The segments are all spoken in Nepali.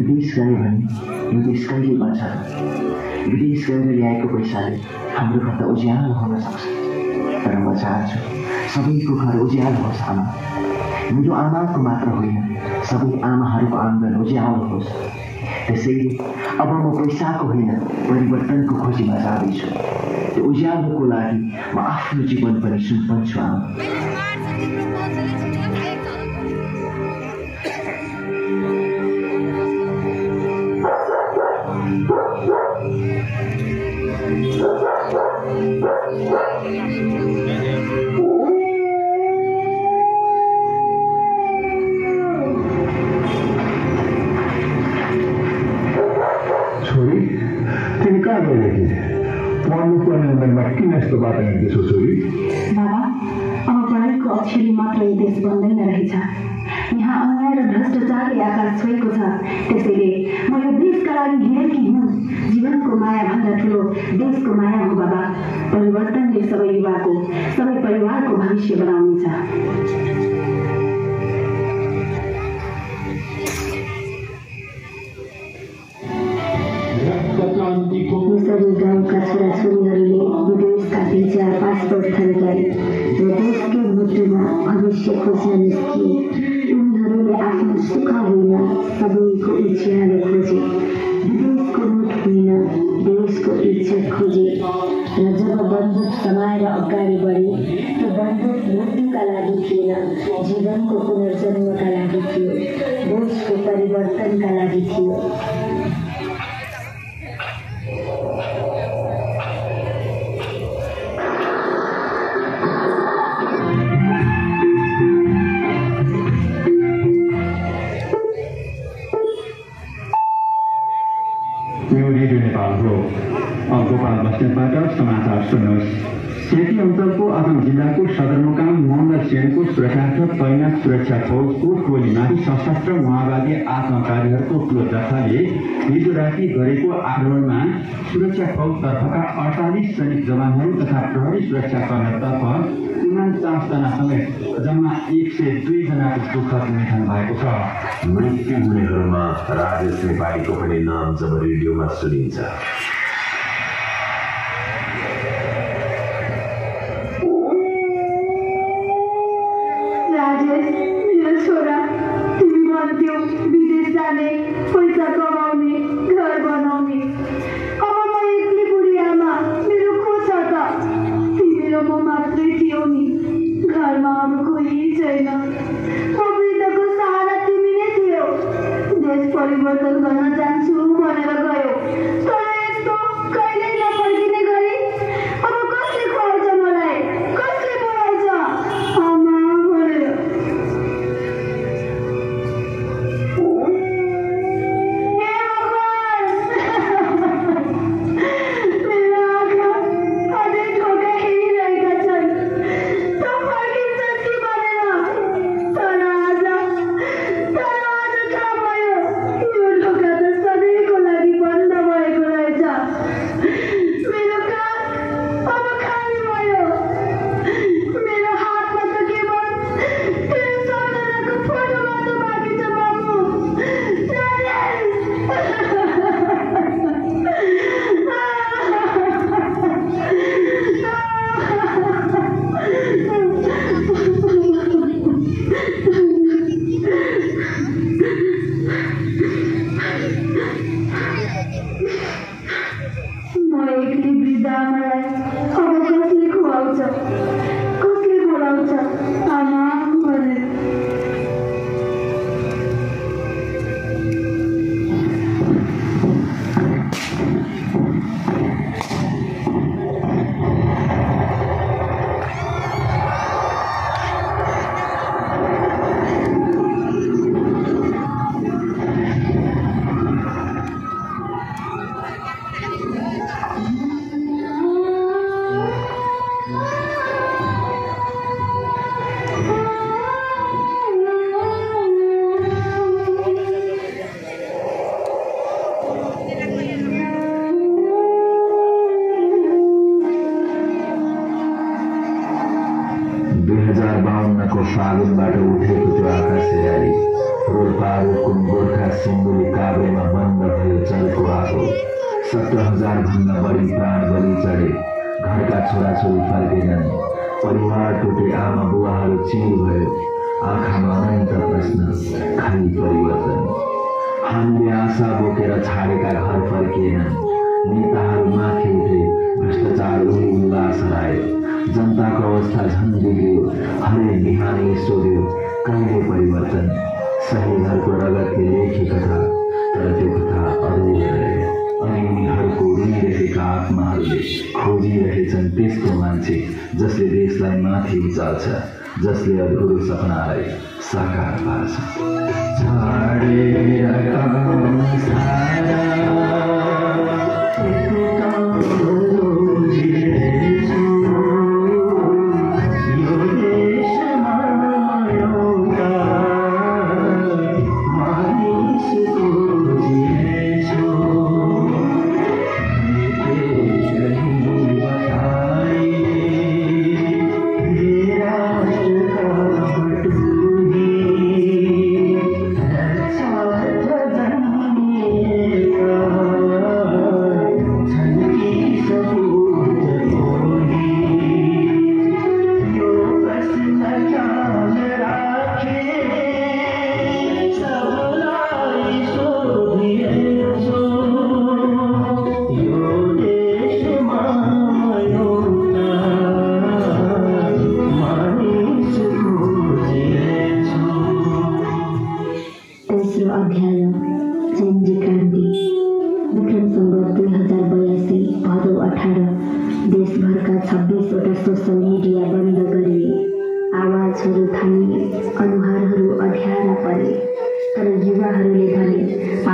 विदेश गयो भने यो देश कहिले बन्छ त? विदेश गएर ल्याएको पैसाले हाम्रो घर त उज्यालो हुन सक्छ, तर म चाहन्छु सबैको घर उज्यालो होस्। आमा, मेरो आमाको मात्र होइन, सबै आमाहरूको आँगन उज्यालो होस्। त्यसैले अब म पैसाको होइन, परिवर्तनको खोजीमा जाँदैछु। त्यो उज्यालोको लागि म आफ्नो जीवन पनि सुम्पन्छु। आमा, छोरी, तिमी कहाँ गइरहेकी? पढ्नुपर्ने उमेरमा किन यस्तो बाटो हिँड्दैछौ छोरी? बाबा, अब पढाइको अक्षरी मात्रै देश बन्दैन रहेछ। यहाँ अन्याय र भ्रष्टाचारले आकाश छोएको छ। त्यसैले म यो देशका लागि हिँडेकी हुँ। जीवनको माया भन्दा ठुलो देशको माया हो बाबा। परिवर्तनले सबै युवाको, सबै परिवारको भविष्य बनाउनेछ। सबै गाउँका छोराछोरीहरूले विदेशका भिजा पासपोर्ट थन्काए र देशकै मुटुमा भविष्य खोज्न निस्किए। उनीहरूले आफ्नो सुख होइन, सबैको उज्यालो खोजे। विदेशको मुठ होइन, देशको इज्जत खोजे। र जब बन्दुक समाएर अगाडि बढे, त्यो बन्दुक मृत्युका लागि थिएन, जीवनको पुनर्जन्मका लागि थियो, देशको परिवर्तनका लागि थियो। गोपाल बस्नेतबाट समाचार सुन्नुहोस्। सेती अञ्चलको आसाम जिल्लाको सदरमुकाम मोहम्मद सेनको सुरक्षार्थ तैनाथ सुरक्षा फौजको टोलीमाथि सशस्त्र माओवादी आत्मघातीहरूको ठुलो जथाले हिजो राति गरेको आक्रमणमा सुरक्षा फौजतर्फका 48 सैनिक जवानहरू तथा प्रहरी सुरक्षाकर्मीतर्फ 49 जना समेत जम्मा 102 जनाको दुःखद निधन भएको छ। मृत्यु हुनेहरूमा राजेश नेपालीको पनि नाम जब रेडियोमा सुनिन्छ, विदेश जाने, पैसा कमाउने, घर बनाउने। अब म एक्लै बुढी आमा, मेरो को छ त? तिमी र म मात्रै थियौ नि, घरमा अरू कोही छैन। म वृद्धको सहारा तिमी नै थियौ। देश परिवर्तन गर्न जान्छु भनेर गयो, तर यस्तो कहिल्यै नफर्किने गरी अब कसले खुवाउँछ मलाई, कसले बोलाउँछ आमा भनेर? फागुनबाट उठेको त्यो आकाशे जारी रोल्पाको गोर्खा सिन्धुली काभ्रेमा बन्द भयो जलको आगो। 17,000 भन्दा बढी प्राण बलि चढे। घरका छोराछोरी फर्केनन्। परिवार टुटे, आमा बुवाहरू चिर भयो। आँखामा अनन्त प्रश्न, खाली परिवर्तन। हामीले आशा बोकेर छाडेका घर फर्किएनन्। नेताहरू माथि उठे, भ्रष्टाचार उल्लास हरायो। जनताको अवस्था झन् बिग्रियो। हरेक बिहानै सोध्यो, कहिले परिवर्तन? शहीदहरूको रगतले लेखेको कथा, तर त्यो कथा अधुरो रह्यो। अनि उनीहरूको रोइरहेका आत्माहरूले खोजिरहेछन् त्यस्तो मान्छे जसले देशलाई माथि उचाल्छ, जसले अधुरो सपनालाई साकार पार्छ। देशभरका 26वटा सोसल मिडिया बन्द गरिए। आवाजहरू थामिए, अनुहारहरू अँध्यारा परे। तर युवाहरूले भने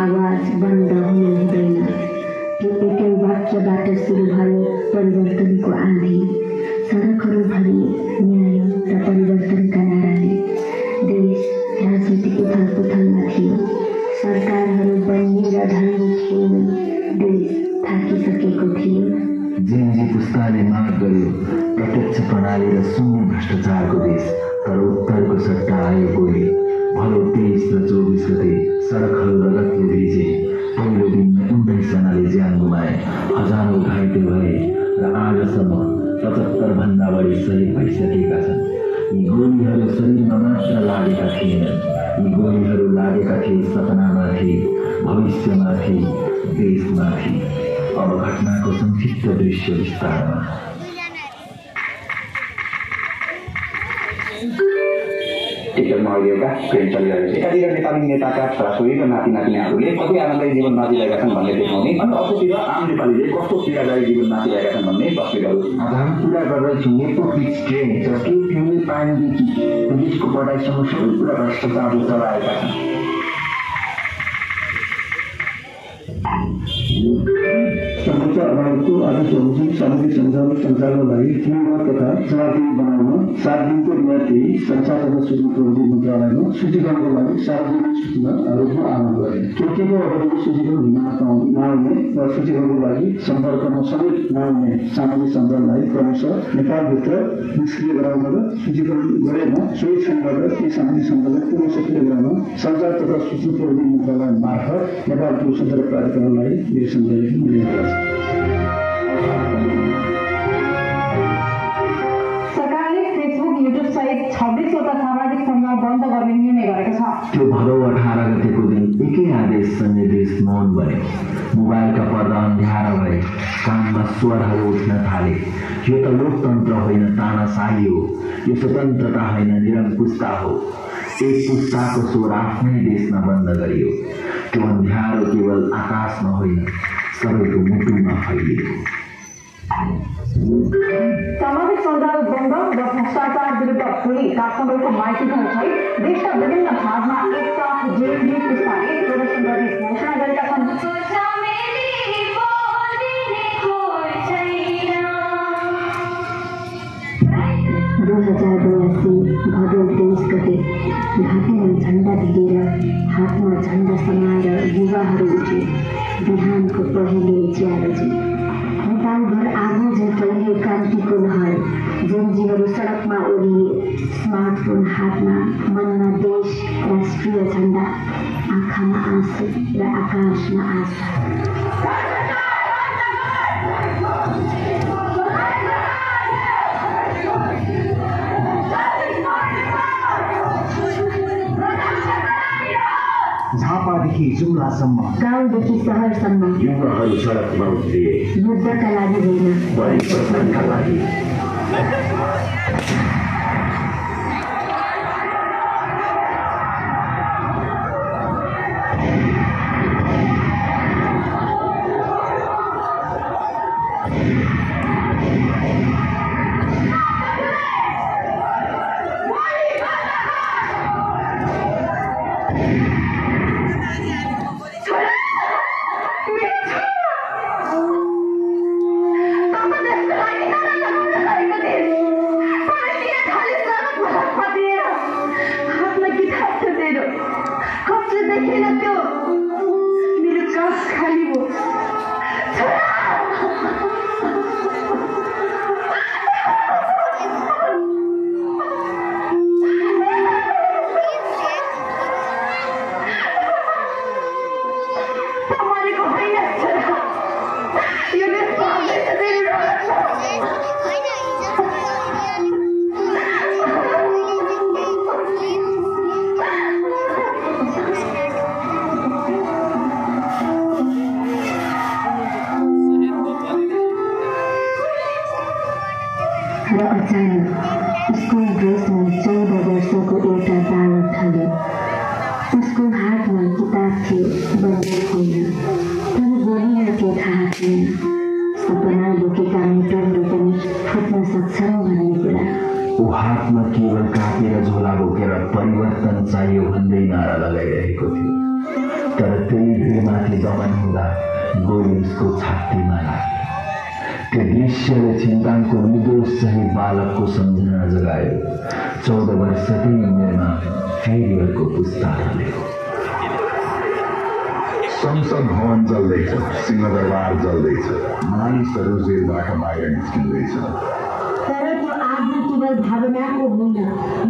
आवाज बन्द हुनु हुँदैन। त्यो एकै वाक्यबाट सुरु भयो परिवर्तनको आँधी। सडकहरूभरि न्याय र परिवर्तनका नाराले। देश राजनीतिक उथलपुथलमा थियो। सरकारहरू बन्ने र ढल्ने थिएनन्। देश थाकिसकेको थियो। जेनजी पुस्ताले माग गर्यो प्रत्यक्ष प्रणाली र शून्य भ्रष्टाचारको देश। तर उत्तरको सट्टा आयो गोली। भलो 23 र 24 गते सडकहरू रगतले भिजे। पहिलो दिनमा 19 जनाले ज्यान गुमाए, हजारौं घाइते भए र आजसम्म 75 भन्दा बढी शहीद भइसकेका छन्। यी गोलीहरू शरीरमा मात्र लागेका थिएनन्। यी गोलीहरू लागेका थिए सपनामाथि, भविष्यमाथि, देशमाथि। अब घटनाको संक्षिप्त दृश्य विस्तारमा। टिकटमा अहिले एउटा ट्रेन चलिरहेको छ। एकातिर नेपाली नेताका छोराछोरी र नाति नातिनीहरूले कति आनन्ददायी जीवन बाँचिरहेका छन् भन्ने देखाउने, अनि अर्कोतिर आम नेपालीले कस्तो पीडादायी जीवन बाँचिरहेका छन् भन्ने तस्विरहरू। हामी कुरा गर्दैछौँ नेपोक्लिस ट्रेन जसले पिउने पानीदेखि पुलिसको पढाइसम्म सबै कुरा भ्रष्टाचारले चलाएका छन्। सर्वोच्च अदालतको आदेशअनुसार सामाजिक सञ्चालनको लागि पूर्ण तथा जवाबदेही बनाउन 7 दिनको मियादले संचार तथा सूचना प्रविधि मन्त्रालयमा सूचीकरणको लागि सार्वजनिक सूचना रूपमा आह्वान गरे। तोकिएको अवधिको सूचीकरण हुन नआउने र सूचीकरणको लागि सम्पर्कमा समेत नआउने सामाजिक सञ्जाललाई क्रमशः नेपालभित्र निष्क्रिय गराउन र सूचीकरण गरेन सोही क्षणबाट ती सामाजिक सञ्जाललाई पुनः सक्रिय गराउन संचार तथा सूचना प्रविधि मन्त्रालय मार्फत नेपाल दूरसञ्चार प्राधिकरणलाई निर्देशन गरेको मिलेको छ। सरकारले फेसबुक, युट्युब सहित 26वटा सामाजिक सञ्जाल बन्द गर्ने निर्णय गरेको छ। त्यो भदौ 18 गतेको दिन एकै आदेश निर्देश मौन बन्यो। मोबाइलका पर्दा अँध्यारा भए, कानमा स्वरहरू उठ्न थाले। यो त लोकतन्त्र होइन, तानाशाही हो। यो स्वतन्त्रता होइन, निरङ्कुशता हो। एक पुस्ताको स्वर आफ्नै देशमा बन्द गरियो। त्यो अँध्यारो केवल आकाशमा होइन, सबैको मुटुमा फैलियो। सामाजिक सञ्जाल बन्द र भ्रष्टाचार विरुद्ध टोली काठमाडौँको माइतीहरू सहित देशका विभिन्न भागमा एकसाथ जेएनजी पुस्ताले प्रदर्शन गर्ने घोषणा गरेका छन्। 2082 भदौ 23 गते घाँटीमा झण्डा भिडेर हातमा झण्डा समाएर युवाहरू उठे। बिहानको पहिले 4 बजे नेपालभर आगो झै फैलियो क्रान्तिको लहर। जेनजीहरू सडकमा ओरिए, स्मार्टफोन हातमा, मनमा देश, राष्ट्रिय राष्ट्रिय झण्डा, आँखामा आँसु र आकाशमा आशा। झापादेखि जुम्लासम्म, गाउँदेखि सहरसम्म युवाहरू सडकमा उत्रिए, युद्धका लागि होइन, परिवर्तनका लागि। र अचानक स्कुल ड्रेसमा 14 वर्षको एउटा बालक ढल्यो। उसको हातमा किताब थियो, बन्दुक होइन। तर बोलिन के थाहा थिएन। सपना बोकेका मुटुहरू पनि फुट्न सक्छन् भन्ने कुरा। ऊ हातमा केवल काटेर झोला बोकेर परिवर्तन चाहियो भन्दै नारा लगाइरहेको थियो। तर त्यही भिडमाथि दमन हुँदा गोली उसको छातीमा लाग्यो। त्यो दृश्यले चिन्तानको निर्दोष सही बालकको सम्झना जगायो। 14 वर्षकै उमेरमा फेरि अर्को पुस्ता ढल्यो। संसद भवन जल्दैछ, सिंहदरबार जल्दैछ, मानिसहरू जेलबाट बाहिर निस्किँदैछ। तर त्यो आगो केवल भावनाको होइन,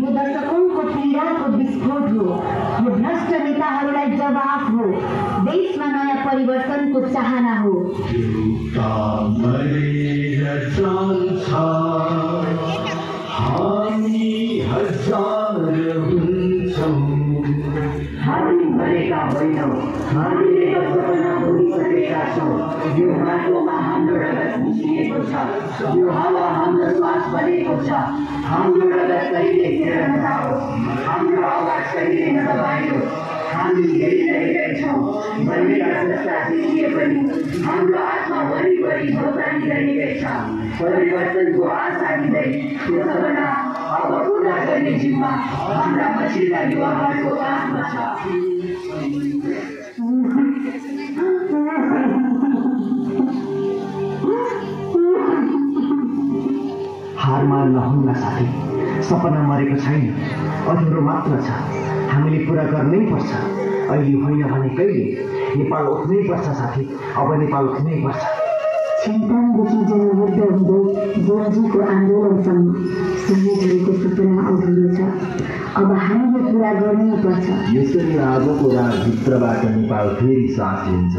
यो दशकौंको पीडाको विस्फोट हो। यो भ्रष्ट नेताहरूलाई जवाफ हो। देशमा नयाँ परिवर्तनको चाहना हो। हामी मरेका होइनौँ, हामीले सपना भुलिसकेका छौँ। यो माटोमा हाम्रो रगत मिसिएको छ, यो हावा हाम्रो श्वास बनेको छ। हाम्रो रगत कहिले हेर नजाओस्, हाम्रो आवाज कहिले नदबाइयोस्। हामी हेरिरहेका छौँ, बनेका जस्ता देखिए पनि हाम्रो आत्मा वरिपरि भोकानी रहेकै छ। परिवर्तनको आशा दिँदै त्यो सपना अब पुरा गर्ने जिम्मा हाम्रा पछिल्ला युवाहरूको काँधमा छ। हार मान नहुन्न साथी, सपना मरेको छैन, अधुरो मात्र छ। हामीले पुरा गर्नै पर्छ। अहिले होइन भने कहिले? नेपाल उठ्नै पर्छ साथी, अब नेपाल उठ्नै पर्छ। छिन्ताङदेखि जनयुद्ध हुँदै जनजीको आन्दोलनसम्म शहीदहरूको सपना अधुरो छ। अब हामीले पुरा गर्नै पर्छ। यसरी आजको रातभित्रबाट नेपाल फेरि सास लिन्छ।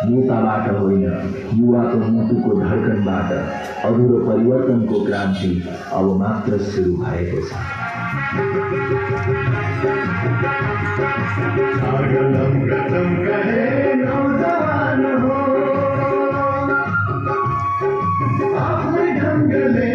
नेताबाट होइन, युवाको मुटुको धड्कनबाट अधुरो परिवर्तनको क्रान्ति अब मात्र सुरु भएको छ। आफ्नै ढङ्गले